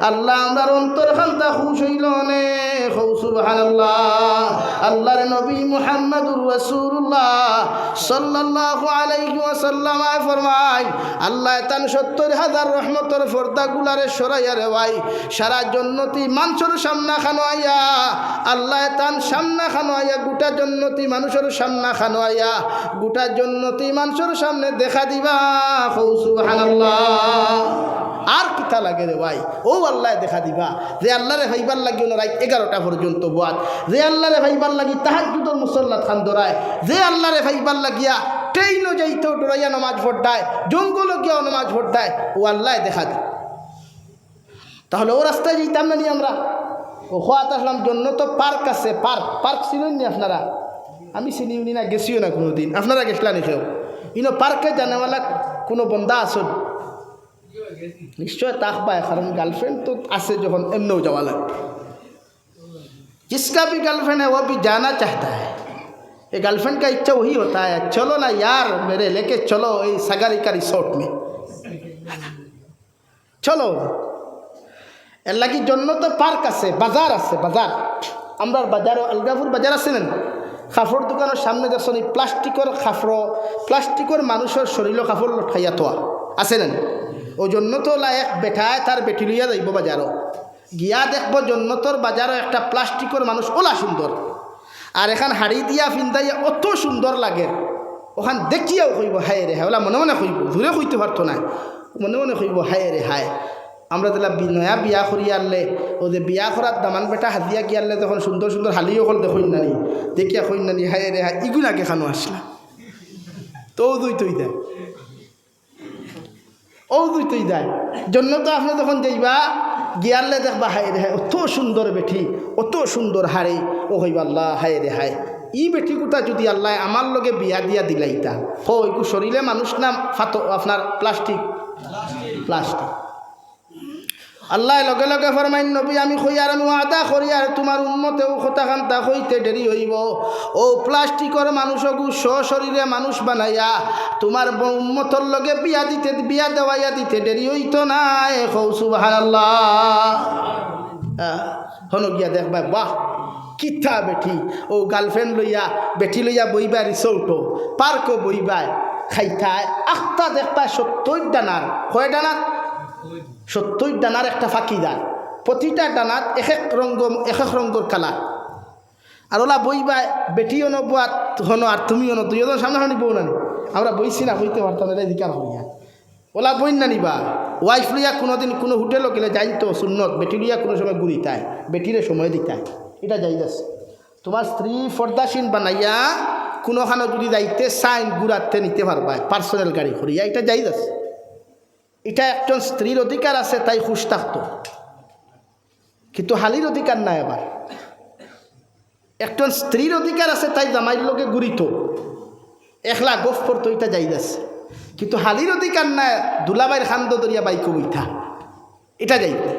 আল্লাহ আমরার অন্তর খান্তা খুশ হইল নে। সুবহানাল্লাহ। আল্লাহর নবী মুহাম্মদুর রাসূলুল্লাহ সাল্লাল্লাহু আলাইহি ওয়াসাল্লাম ফরমায় আল্লাহ তান 70,000 রহমতের পর্দাগুলারে সরাইয়া রে ভাই সারা জন্নতি মানুষের সামনাখানো আইয়া, আল্লাহ তান সামনাখানো আইয়া গোটা জন্নতি মানুষের সামনাখানো আইয়া গোটা জন্নতি মানুষের সামনে দেখা দিবা। সুবহানাল্লাহ। আর কিতা লাগে রে ভাই, ও আল্লাহ দেখা দিবা যে আল্লাহরে ভাইবার লাগি রাত 11টা পর্যন্ত বাদ, যে আল্লাহরে ভাইবার লাগি তাহাজ্জুদের মুসল্লাত খান ধরায়, যে আল্লাহরে ভাইবার লাগিয়া ট্রেনও যাইতেও ডরাইয়া নামাজ পড়তায়, জঙ্গলও গিয়াও নামাজ পড়তায়, ও আল্লাহ দেখা দি। তাহলে ও রাস্তায় যেতাম না নি আমরা? ও খোয়াত আসলাম জন্য তো পার্ক আছে, পার্ক ছিলেন নি আপনারা? আমি চিনিও না, গেছিও না কোনো দিন। আপনারা গেছিলেন কেউ? ইনো পার্কে জানেওয়ালা কোনো বন্ধা আসুন নিশ্চয় তাক পায়, কারণ গার্লফ্রেন্ড তো আছে যখন এমনিও যাওয়া লাগবে। जिसका भी गर्लफ्रेंड है वो भी जाना चाहता है, ये गर्लफ्रेंड का इच्छा वही होता है चलो ना यार मेरे लेके चलो ये सगारी का रिसोर्ट में चलो। এর লাগি জন্য তো পার্ক আছে, বাজার আছে, বাজার আমরা বাজারও আলগাপুর বাজার আছে না, কাপড় দোকানের সামনে দেখছেন এই প্লাস্টিকের কাপড়, প্লাস্টিকের মানুষের শরীরও কাপড় লঠাইয়া থোয়া আছে না? ও জন্য তো এক বেঠায় তার বেটি লইয়া যাইব বাজারও, গিয়া দেখব জন্নতর বাজারও একটা প্লাস্টিকের মানুষ ওলা সুন্দর, আর এখান হাড়ি দিয়া ফিন্দাইয়া অত সুন্দর লাগে, ওখান দেখিয়াও কইব হায় রে হায়, ওলা মনে মনে কইব, দূরে কইতে পারতো না, মনে মনে কইব হায় রে হায়। আমরা তাহলে নয়া বিয়া করি আনলে ও যে বিয়া করার দামান বেটা হাজিয়া গিয়ে আনলে তখন সুন্দর সুন্দর হালিও হল দেখুন নানি, দেখিয়া কইন নানি হায় রে হায় ইগুন আগে খানো আসলা, তো দুই তুই দেয়, ও দুই তুই দেয় জন্য তো আপনি তখন যাইবা গিয়ারলে দেখবা হায় রে হায় অত সুন্দর বেঠি, অত সুন্দর হারে, ও হইবা আল্লাহ হায় রে হায় ই বেটি কোটা যদি আল্লাহ আমার লগে বিয়া দিয়া দিলাইতা, হো ইকু শরীরে মানুষ না ফাতো আপনার প্লাস্টিক প্লাস্টিক। আল্লাহ লগে লগে ফরমাইন নবী আমি কই আর আমি ওয়াদা করি আর তোমার উম্মতেও কথাখান্তা হইতে দেরি হইব, ও প্লাস্টিকের মানুষকু সশরীরে মানুষ বানাইয়া তোমার উম্মতর লগে বিয়া দেওয়াইয়া দিতে দেরি হইতো না। সুবহানাল্লাহ। হন গিয়া দেখবা বাহ কিতা বেটি ও গার্লফ্রেন্ড লইয়া বেটি লইয়া বইবা রিসোর্টও পার্কও বইবায় খাইতায় আখতা দেখতা 70 ডানার কয় ডানার 70 ডানার একটা ফাঁকিদার প্রতিটা ডানাত এক এক রঙের কালার আর ওলা বইবায় বেটিও নবো হনো আর তুমিও নো দুইজন সামনাসামনি বউ নানি আমরা বইছি না বইতে পারতাম এটা দিকার হইয়া ওলা বই না নিবা ওয়াইফ লইয়া কোনোদিন কোনো হোটেলও গেলে যাইতো সুন্নত বেটি লইয়া কোনো সময় ঘুরিতায় বেটিরে সময় দিতায় এটা যাই যাচ্ছে তোমার স্ত্রী ফর্দাসীন বানাইয়া কোনোখানে যদি যাইতে সাইন ঘুরাতে নিতে পারবা পার্সোনাল গাড়ি করিয়া এটা যাই যাচ্ছে এটা একজন স্ত্রীর অধিকার আছে তাই খুশ থাকতো কিন্তু হালির অধিকার নাই আবার একজন স্ত্রীর অধিকার আছে তাই জামাইয়ের লোকে ঘুরিত একলা গফ করতো এটা যাই যাচ্ছে কিন্তু হালির অধিকার নাই দুলাবাইয়ের খান্দ দরিয়া বাইক বইথা এটা যাইতে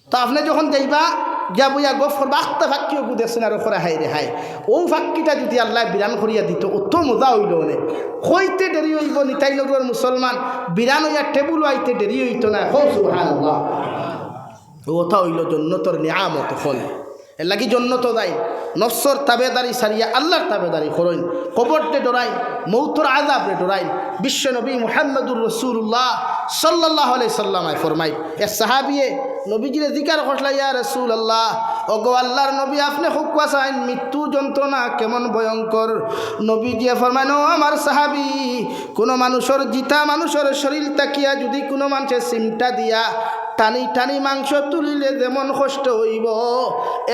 তো আপনি যখন যাইবা যা বইয়া গফ করবা আখতা ফাঁকিও বুঝেছেন আর ওপরে হাই রে হাই ও ফাঁকিটা যদি আল্লাহ বিরান করিয়া দিত অত মজা হইল অনেক হইতে দেরি হইব নিতাই নগর মুসলমান বিরান হইয়া টেবুল আইতে দেরি হইত না ওটা হইল জন্নতর নিয়ামত ফল এর লাগি জন্নত দেয় নফসর তাবেদারি সারিয়া আল্লাহর তাবেদারি করইন কবরতে ডরাই মৌতর আযাবরে ডরাই বিশ্ব নবী মুহাম্মদুর রাসূলুল্লাহ সাল্লাল্লাহু আলাইহি সাল্লামায় ফরমাই এ সাহাবিয়ে নবীজিরে জিকার করলা ইয়া রাসূলুল্লাহ ওগো আল্লাহর নবী আপনি হুকুয়া চাইন মৃত্যু যন্ত্রণা কেমন ভয়ঙ্কর নবীজি ফরমাইন ও আমার সাহাবী কোনো মানুষের জিতা মানুষের শরীর তাকিয়া যদি কোনো মানুষের সিমটা দিয়া টানি টানি মাংস তুলিলে যেমন কষ্ট হইব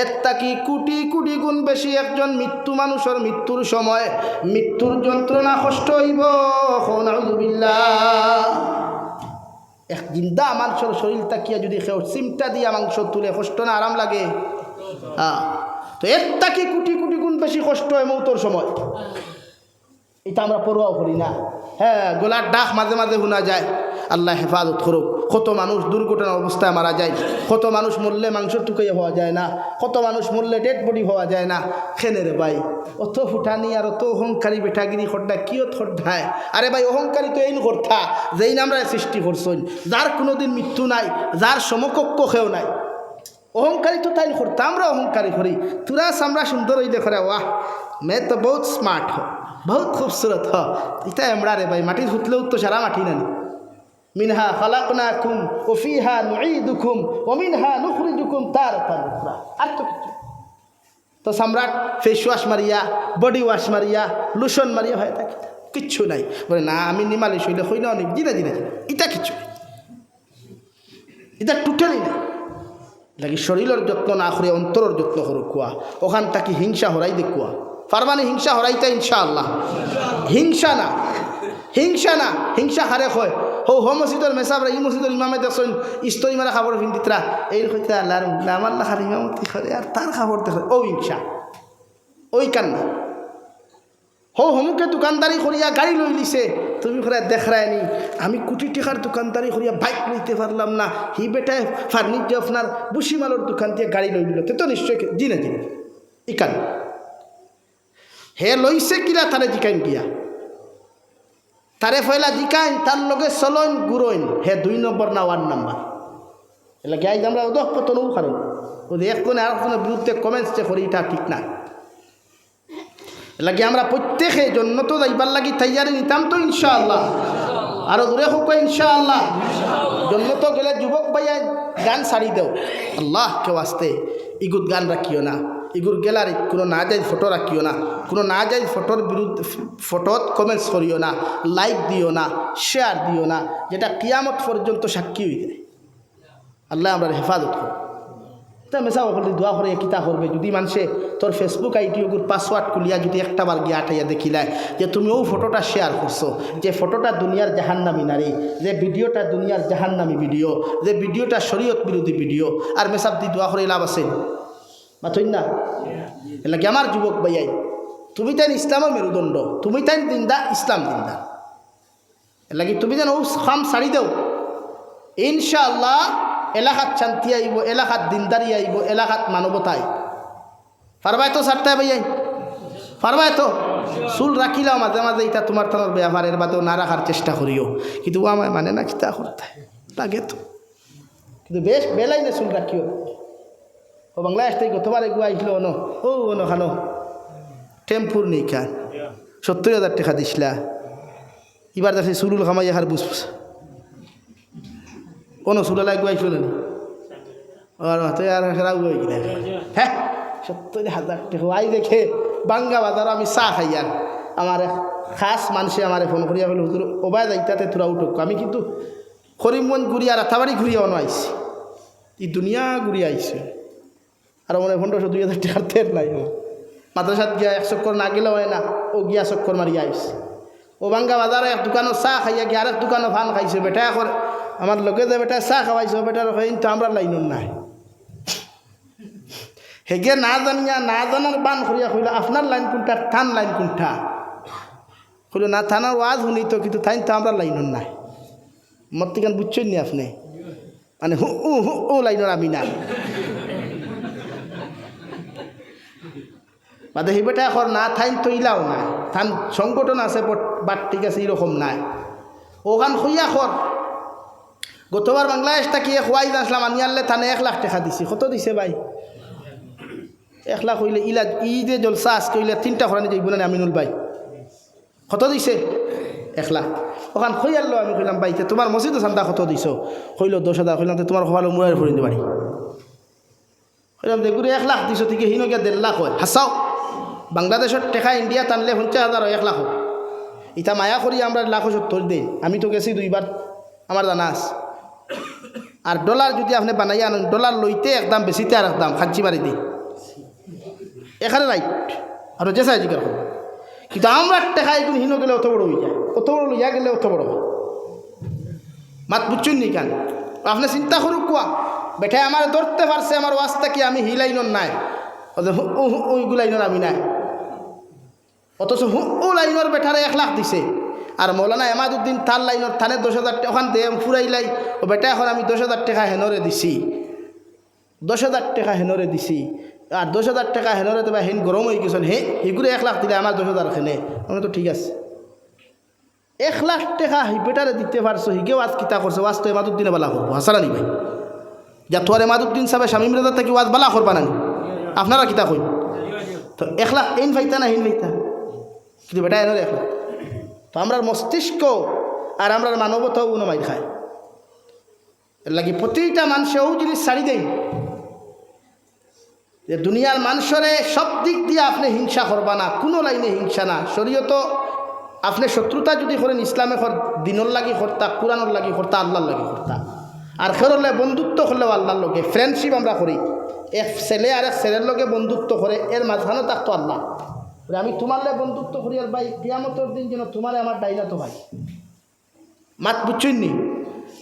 এর তাকি কোটি কোটি গুণ বেশি একজন মৃত্যু মানুষের মৃত্যুর সময় মৃত্যুর যন্ত্রণা কষ্ট হইব নাউযুবিল্লাহ এক জিন্দা মানুষের শরীর তাকিয়া যদি কেউ সিমটা দিয়া মাংস তুলে কষ্ট না আরাম লাগে তো এর তাকি কোটি কোটি গুণ বেশি কষ্ট হয় মৌতর সময় এটা আমরা পরোয়াও করি না হ্যাঁ গলার ডাক মাঝে মাঝে শোনা যায় আল্লাহ হেফাজত করুক কত মানুষ দুর্ঘটনার অবস্থায় মারা যায় কত মানুষ মরলে মাংস টুকাইয়া হওয়া যায় না কত মানুষ মরলে ডেড বডি হওয়া যায় না খেনে রে ভাই অত ফুটানি আর অত অহংকারী বেঠাগিরি খড্ডা কিয় খড্ডায় আরে ভাই অহংকারী তো এই কথা যেই আমরা সৃষ্টি করছই যার কোনোদিন মৃত্যু নাই যার সমকক্ষ কেউ নাই অহংকারী তো তাই করতাম আমরা অহংকারী করি তোরা আমরা সুন্দর হই দেখো রে ওয়াহ মে তো বহুত স্মার্ট হ বহুত খুবসুরত হ এটা আমরা রে ভাই মাটি ধুতলেও তো সারা মাটি নানি মিনহা খালাকনাকুম ওয়া ফিহা নুঈদুকুম ওয়া মিনহা নুখরিজুকুম তারাতান উখরা আর তো কিছু তো সম্রাট ফেস ওয়াশ মারিয়া বডি ওয়াশ মারিয়া লোশন মারিয়া হয় থাকে কিচ্ছু নাই বলে না আমি নিমালিশ হইলে হই না অনেক জিনা জিনা এটা কিছু এটা টোটালি নাই লাগি শরীরের যত্ন না করে অন্তরের যত্ন করো কুয়া ওখান থাকি হিংসা হরাই দে কুয়া পারবানি হিংসা হরাইতে ইনশাআল্লাহ হিংসা না হিংসা হারে হয় হো মসজিদের মেসাবরা ই মসজিদের ইমামে দেখছেন ইস্তরি মারা খাবার ভিন্দিতরা এই হইতে আল্লাহ আমার লাখার ইমামতি করে আর তার খাবার দেখে ও হিংসা ওই কান্না হোমুকে দোকানদারি করিয়া গাড়ি লই লিছে তুমি করে দেখরায়নি আমি কোটি টাকার দোকানদারি করিয়া বাইক লইতে পারলাম না হি বেটায় ফার্নিচার আপনার বুসিমালোর দোকান দিয়ে গাড়ি লই নিল তো নিশ্চয় জিনে ইকান হে লইছে কিরা তারে জিকাইন গিয়া তারে ফয়লা জিকাইন তার লগে চলইন গুরইন হে 2 নম্বর না 1 নম্বর এলা গাই আমরা ওদক পতনও কারণ ওদের একজনে আর একজনের বিরুদ্ধে কমেন্টস যে করি এটা ঠিক না লাগে আমরা প্রত্যেকে জন্য তো যাইবার লাগি তৈয়ারি নিতাম তো ইনশাআল্লাহ আরো দূরে হোক ইনশাআল্লাহ জন্য তো গেলে যুবক ভাইয়া গান ছাড়ি দেও আল্লাহ কেউ আসতে ইগুত গান রাখিও না ইগুর গ্যালারি কোনো না যায় ফটো রাখিও না কোনো না যায় ফটোর বিরুদ্ধে ফটোত কমেন্টস করিও না লাইক দিও না শেয়ার দিও না যেটা কিয়ামত পর্যন্ত সাক্ষী হয়ে যায় আল্লাহ আমরা হেফাজত করো তা মেসা ওখানে দোয়া করে কিতা করবে যদি মানুষে তোর ফেসবুক আইডি ওগুর পাসওয়ার্ড খুলিয়া যদি একটা বার গিয়ে আটাইয়া দেখিলায় যে তুমিও ফটোটা শেয়ার করছো যে ফটোটা দুনিয়ার জাহান্নামী নারী যে ভিডিওটা দুনিয়ার জাহান্নামী ভিডিও যে ভিডিওটা শরীয়ত বিরোধী ভিডিও আর মেসাব দি দোয়া করে লাভ আছে মাথই না এর লাগে আমার যুবক ভাইয়াই তুমি তাই ইসলামের মেরুদণ্ড তুমি তাই দিন্দা ইসলাম দিন্দা এর লাগে তুমি যেন ও খাম ছাড়ি দেও ইনশাআল্লাহ এলাকাত শান্তি আইব এলাকাত দিনদারি আইব এলাকাত মানবতায় পারবাই তো ছাড়তে ভাইয়াই পারবাই তো চুল রাখিলাও মাঝে মাঝে এটা তোমার তোমার ব্যবহারের বাদেও না রাখার চেষ্টা করিও কিন্তু ও আমায় মানে না কিতা করতে লাগে তো কিন্তু বেশ বেলাই না চুল রাখিও ও বাংলাদেশ থেকে গতবার এগুলো আইসলো অন ও অন খানো টেম্পুর নেই খান 70,000 টাকা দিছিলা এবার দেখছি সুরুল খামাই হার বুঝ কোনো সুরুল এগুলো আইসলো না আর মাত্র আর খারাপ হয়ে গেলে হ্যাঁ 70,000 টাকা আই দেখে বাঙ্গা বাজার আমি চা খাই আর আমার খাস মানুষে আমার ফোন করিয়া বলে হুজুর ওবায় যাইতাতে তোরা উঠুক আমি কিন্তু করিমগঞ্জ ঘুরিয়া রাতাবাড়ি ঘুরিয়া অন আইসি এই দুনিয়া ঘুরিয়া আইসি আর মনে 1500-2000 টাকার তেল নাই মাদ্রাসাত গিয়া 1 চক্কর না গেলেও হয় না ও গিয়া চক্কর মারিয়া আইসি ও বাঙ্গা বাজারে এক দোকানও চা খাইয়া গিয়ে আরেক দোকানও ফান খাইছে বেটা এখন আমার লোকে যে বেটা চা খাওয়াইছে বেটার কিন্তু আমরা লাইন নাই হেগে না জানিয়া না জানার বান করিয়া কইল আপনার লাইন কোনটা থান লাইন কোনটা কইল না থানার ওয়াজ শুনি তো কিন্তু থাইন তো আমরা লাইন নাই মত্তিকান বুঝছেন নি আপনি মানে হু লাইনের আমি না বাদে হি বেটা এখন না থাইন তো ইলাও না থান সংগঠন আছে বাট ঠিক আছে এরকম নাই ওখান খুইয়া খর গতবার বাংলাদেশ তাকি খোয়াই আসলাম আমি আনলে থানে 1 লাখ টাকা দিছি কত দিছে ভাই 1 লাখ হইলে ইলা ঈদে জলসা আজকে হইলে 3টা খরানি যাইব না আমিনুল ভাই কত দিছে 1 লাখ ওখান খই আনলো আমি কইলাম ভাইতে তোমার মসজিদ চান্দা কত দিছ কইল 10,000 কইলাম তোমার খোয়ালো মুয়ের ফরিন বাড়ি কইলাম দেখুন 1 লাখ দিছ থেকে হিনো গিয়া 1.5 লাখ হয় হাসাও বাংলাদেশের টাকা ইন্ডিয়া টানলে 50,000 1 লাখ ইটা মায়া করি আমরা 1,70,000 দেই আমি তো গেছি 2বার আমার জানা আছে আর ডলার যদি আপনি বানাইয়া আনেন ডলার লইতে একদম বেশিতে আর একদম খাচ্ছি বাড়ি দিই এখানে রাইট আর যে চাই জিজ্ঞাসা করবো কিন্তু আমরা টাকা এগুলো হিনো গেলে অত বড় হয়ে যায় অত বড় লইয়া গেলে অত বড় হয় মাত বুঝছেন নি কেন আপনি চিন্তা করুক কোয়া বেঠায় আমার ধরতে পারছে আমার ওয়াজটা কি আমি হি লাইনর নাই ওইগু লাইনর আমি নাই অথচ ও লাইনর বেঠারে 1 লাখ দিছে আর মৌলানা এমাদুদ্দিন তার লাইনর থানে 10,000 টাকা ওখান দিয়ে ফুরাইলাই ও বেটা এখন আমি 10,000 টাকা হেনরে দিছি 10,000 টাকা হেনরে দিছি আর 10,000 টাকা হেনরে তো হেন গরম হয়ে গেছেন হে এগুলো 1 লাখ দিলে আমার 10,000 খেনে আমরা তো ঠিক আছে 1 লাখ টাকা বেটারে দিতে পারছো হিকেও আজ কিতা করছে ওয়াজ তো এমাদুদ্দিনে বালা করবো হাসানা নি ভাই যা তোর এমাদুদ্দিন সাহেব শামীম রেজা থেকে ওয়াজ বালা করবা না আপনারা কিতা কই তো 1 লাখ এইন ভাইতা না হিন ভাইতা কিন্তু বেটা এনে 1 লাখ তো আমরা মস্তিষ্ক আর আমরা মানবতাও উন্নমাই খায় এর লাগে প্রতিটা মানুষেও জিনিস ছাড়ি দেয় যে দুনিয়ার মানুষরে সব দিক দিয়ে আপনি হিংসা করবা না কোনো লাইনে হিংসা না শরীয়ত আপনি শত্রুতা যদি করেন ইসলামে দিনর লাগি করতা কোরআনর লাগি করতা আল্লাহর লাগি করতা আর খেরলে বন্ধুত্ব করলেও আল্লাহর লগে ফ্রেন্ডশিপ আমরা করি এক ছেলে আর এক ছেলের লগে বন্ধুত্ব করে এর মাঝখানে থাকতো আল্লাহ আমি তোমার লে বন্ধুত্ব করি আর ভাই কিয়ামতের দিন যেন তোমারে আমার ডাইনা তো ভাই মাত বুঝছেন নি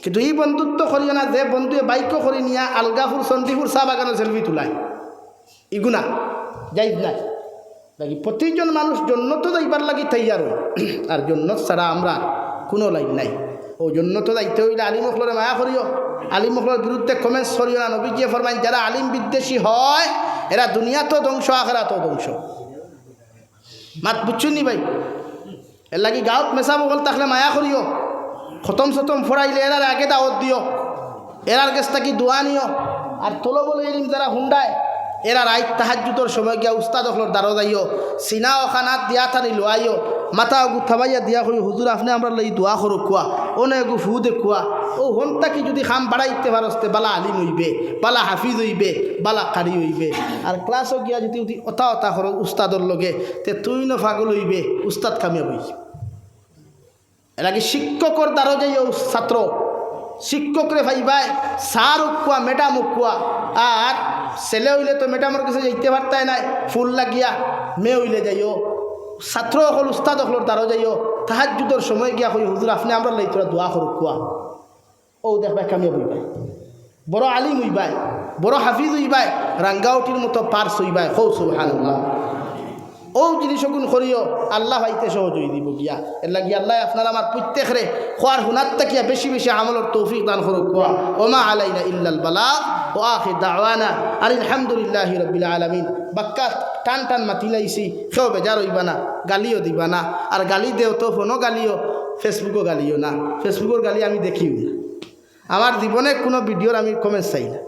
কিন্তু এই বন্ধুত্ব করিও না যে বন্ধুয়ে বাইকও করি নিয়া আলগাপুর চণ্ডীপুর চা বাগানের সেলফি তুলায় ইগুনা যাই নাই লাগি প্রতিজন মানুষ জন্নত যাইবার লাগি তৈয়ার হই আর জন্নত ছাড়া আমরা কোনো লাইন নাই ও জন্নত যাইতে হইলে আলিম মখলরে মায়া করিও আলিম মখলের বিরুদ্ধে কমেন্টস করিও না নবীজিয়ে ফরমাইন যারা আলিম বিদ্বেষী হয় এরা দুনিয়া তো ধ্বংস আখেরাত ধ্বংস মাত বুঝছেন নি ভাই এর লাগি গাঁৱত মেচা বগল থাকলে মায়া করিও খতম সতম ফরাইলে এরার আগে দাওয়াত দিও এরার কাছ থাকি দোয়া নিও আর তোলো বলে এলিম যারা হুন্ডায় এরা রাইত তাহাজ্জুদর সময় গিয়া উস্তাদ হলর দ্বারো যাইও সিনা ও খানাত দিয়া থানি লোয়াইও মাথা গুথাবাইয়া দিয়া কই হুজুর আপনি আমরা লই দোয়া করো কুয়া অনেক ফু দেখুয়া ও হন্তা কি যদি খাম বাড়াইতে পারস্তে বালা আলিম হইবে বালা হাফিজ হইবে বালা কারি হইবে আর ক্লাসও গিয়া যদি অতা অতা করো উস্তাদর লগে তে তুই ন পাগল হইবে উস্তাদ কামিয়াব হইবে এর আগে শিক্ষকর দ্বারো যাইও ছাত্র শিক্ষকরে ভাইবাই স্যার উকুয়া ম্যাডাম উকুয়া আর ছেলে হইলে তো ম্যাডামের কাছে যাইতে পারতাই নাই ফুল লাগিয়া মেয়ে হইলে যাইও ছাত্র হল উস্তাদ হলর দ্বারো যাইও তাহাজ্জুদের সময় গিয়া কই হুজুর আপনি আমরা লাই তোরা দোয়া করো কুয়া ও দেখবা কামিয়াব হইবাই বড় আলিম হইবাই বড় হাফিজ হইবাই রাঙ্গাউটির মতো পার্স হইবাই হৌ সুবহানাল্লাহ ও জিনিসগুণ করিও আল্লাহ হইতে সহযোগী দিব গিয়া এর লাগি আল্লাহ আপনারা আমার প্রত্যেকরে খোয়ার হুনার তাকিয়া বেশি বেশি আমলের তৌফিক দান করুক কোয়া ওমা আলাইনা ইল্লাল বালাগ ও আখির দাওয়ানা আর আলহামদুলিল্লাহি রাব্বিল আলামিন বাক্কা টান টান মাতিলাইছি কেউ বেজার হইবা না গালিও দিবা না আর গালি দেও তো ফোনও গালিও ফেসবুকও গালিও না ফেসবুকের গালি আমি দেখিও না আমার জীবনে কোনো ভিডিওর আমি কমেন্টস চাই না